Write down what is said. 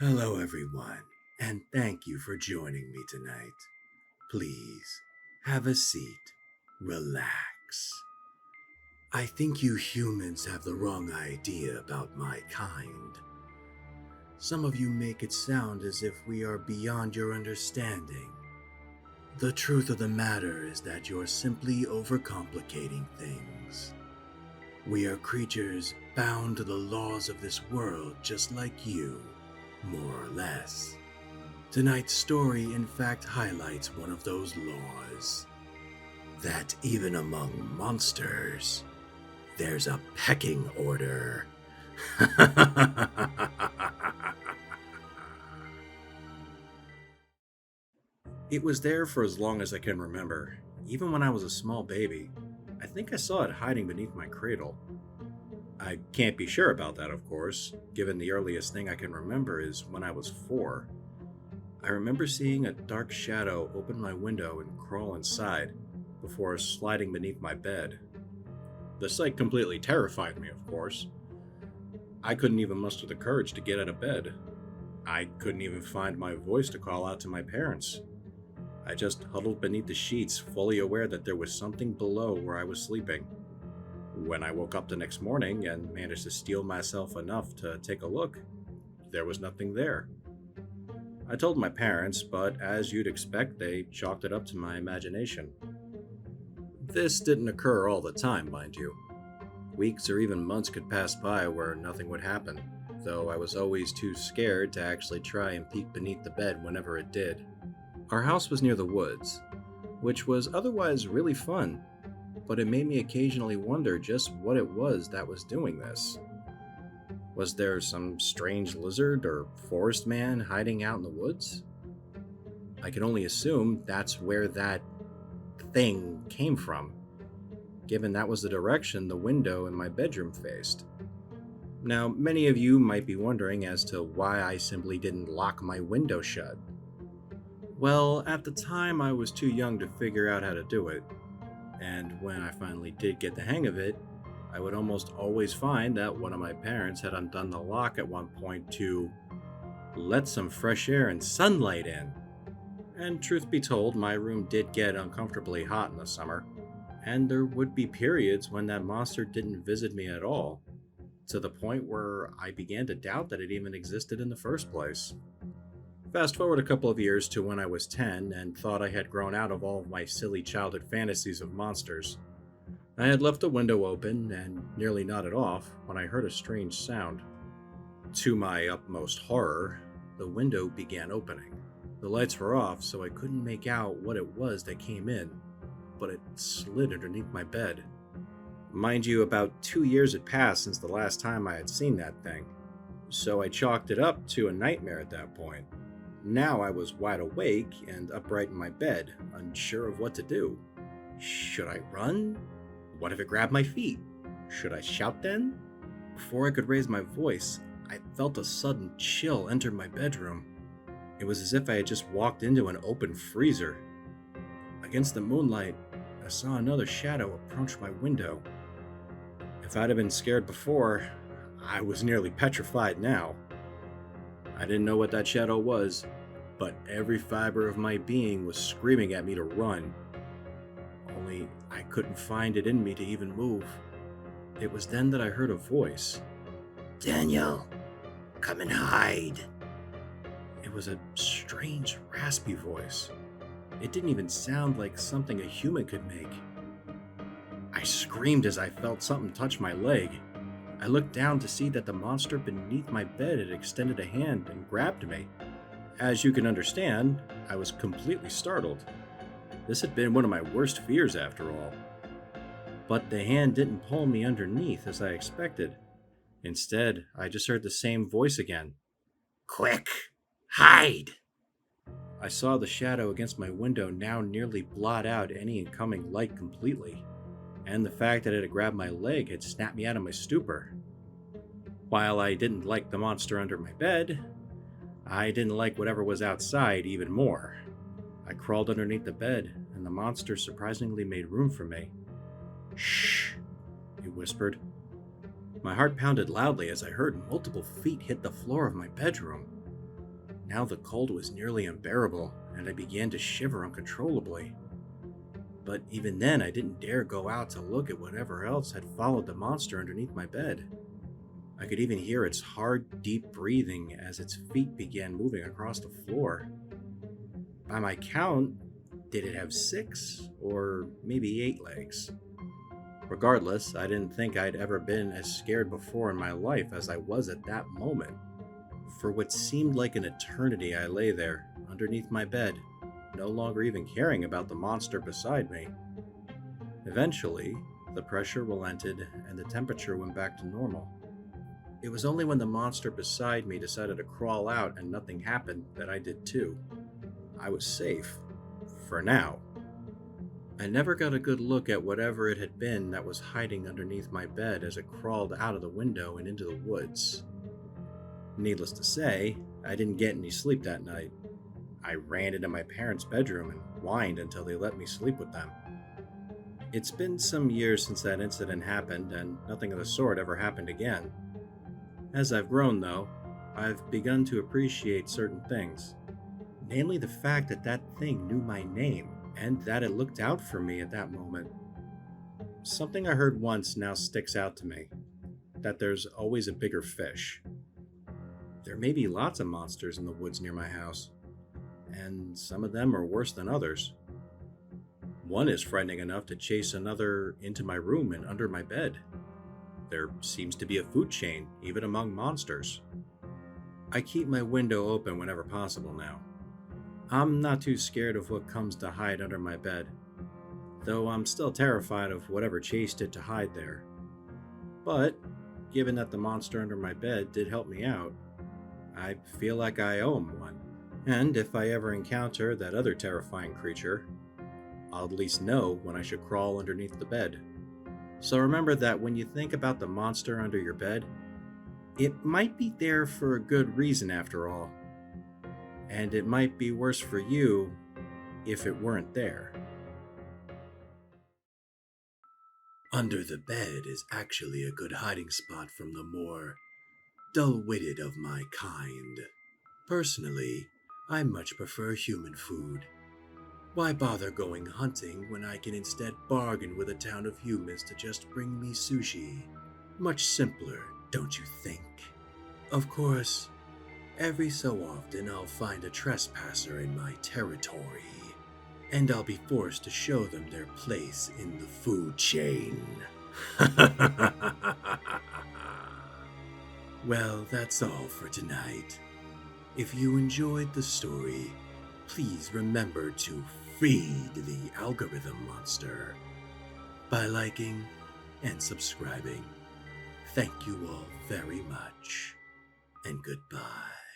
Hello, everyone, and thank you for joining me tonight. Please have a seat, relax. I think you humans have the wrong idea about my kind. Some of you make it sound as if we are beyond your understanding. The truth of the matter is that you're simply overcomplicating things. We are creatures bound to the laws of this world just like you, more or less. Tonight's story, in fact, highlights one of those laws. That even among monsters, there's a pecking order. It was there for as long as I can remember, even when I was a small baby. I think I saw it hiding beneath my cradle. I can't be sure about that, of course, given the earliest thing I can remember is when I was 4. I remember seeing a dark shadow open my window and crawl inside, before sliding beneath my bed. The sight completely terrified me, of course. I couldn't even muster the courage to get out of bed. I couldn't even find my voice to call out to my parents. I just huddled beneath the sheets, fully aware that there was something below where I was sleeping. When I woke up the next morning and managed to steel myself enough to take a look, there was nothing there. I told my parents, but as you'd expect, they chalked it up to my imagination. This didn't occur all the time, mind you. Weeks or even months could pass by where nothing would happen, though I was always too scared to actually try and peek beneath the bed whenever it did. Our house was near the woods, which was otherwise really fun, but it made me occasionally wonder just what it was that was doing this. Was there some strange lizard or forest man hiding out in the woods? I can only assume that's where that thing came from, given that was the direction the window in my bedroom faced. Now, many of you might be wondering as to why I simply didn't lock my window shut. Well, at the time I was too young to figure out how to do it, and when I finally did get the hang of it, I would almost always find that one of my parents had undone the lock at one point to let some fresh air and sunlight in. And truth be told, my room did get uncomfortably hot in the summer, and there would be periods when that monster didn't visit me at all, to the point where I began to doubt that it even existed in the first place. Fast forward a couple of years to when I was 10 and thought I had grown out of all of my silly childhood fantasies of monsters. I had left the window open and nearly nodded off when I heard a strange sound. To my utmost horror, the window began opening. The lights were off, so I couldn't make out what it was that came in, but it slid underneath my bed. Mind you, about 2 years had passed since the last time I had seen that thing, so I chalked it up to a nightmare at that point. Now I was wide awake and upright in my bed, unsure of what to do. Should I run? What if it grabbed my feet? Should I shout then? Before I could raise my voice, I felt a sudden chill enter my bedroom. It was as if I had just walked into an open freezer. Against the moonlight, I saw another shadow approach my window. If I'd have been scared before, I was nearly petrified now. I didn't know what that shadow was, but every fiber of my being was screaming at me to run. Only I couldn't find it in me to even move. It was then that I heard a voice. "Daniel, come and hide." It was a strange, raspy voice. It didn't even sound like something a human could make. I screamed as I felt something touch my leg. I looked down to see that the monster beneath my bed had extended a hand and grabbed me. As you can understand, I was completely startled. This had been one of my worst fears after all. But the hand didn't pull me underneath as I expected. Instead, I just heard the same voice again. "Quick, hide!" I saw the shadow against my window now nearly blot out any incoming light completely, and the fact that it had grabbed my leg had snapped me out of my stupor. While I didn't like the monster under my bed, I didn't like whatever was outside even more. I crawled underneath the bed, and the monster surprisingly made room for me. "Shh," he whispered. My heart pounded loudly as I heard multiple feet hit the floor of my bedroom. Now the cold was nearly unbearable, and I began to shiver uncontrollably. But even then, I didn't dare go out to look at whatever else had followed the monster underneath my bed. I could even hear its hard, deep breathing as its feet began moving across the floor. By my count, did it have 6 or maybe 8 legs? Regardless, I didn't think I'd ever been as scared before in my life as I was at that moment. For what seemed like an eternity, I lay there, underneath my bed, no longer even caring about the monster beside me. Eventually, the pressure relented and the temperature went back to normal. It was only when the monster beside me decided to crawl out and nothing happened that I did too. I was safe. For now. I never got a good look at whatever it had been that was hiding underneath my bed as it crawled out of the window and into the woods. Needless to say, I didn't get any sleep that night. I ran into my parents' bedroom and whined until they let me sleep with them. It's been some years since that incident happened, and nothing of the sort ever happened again. As I've grown, though, I've begun to appreciate certain things. Namely the fact that that thing knew my name, and that it looked out for me at that moment. Something I heard once now sticks out to me, that there's always a bigger fish. There may be lots of monsters in the woods near my house, and some of them are worse than others. One is frightening enough to chase another into my room and under my bed. There seems to be a food chain, even among monsters. I keep my window open whenever possible now. I'm not too scared of what comes to hide under my bed, though I'm still terrified of whatever chased it to hide there. But, given that the monster under my bed did help me out, I feel like I owe him one. And if I ever encounter that other terrifying creature, I'll at least know when I should crawl underneath the bed. So remember that when you think about the monster under your bed, it might be there for a good reason after all. And it might be worse for you if it weren't there. Under the bed is actually a good hiding spot from the more dull-witted of my kind. Personally, I much prefer human food. Why bother going hunting when I can instead bargain with a town of humans to just bring me sushi? Much simpler, don't you think? Of course, every so often I'll find a trespasser in my territory, and I'll be forced to show them their place in the food chain. Well, that's all for tonight. If you enjoyed the story, please remember to feed the algorithm monster by liking and subscribing. Thank you all very much, and goodbye.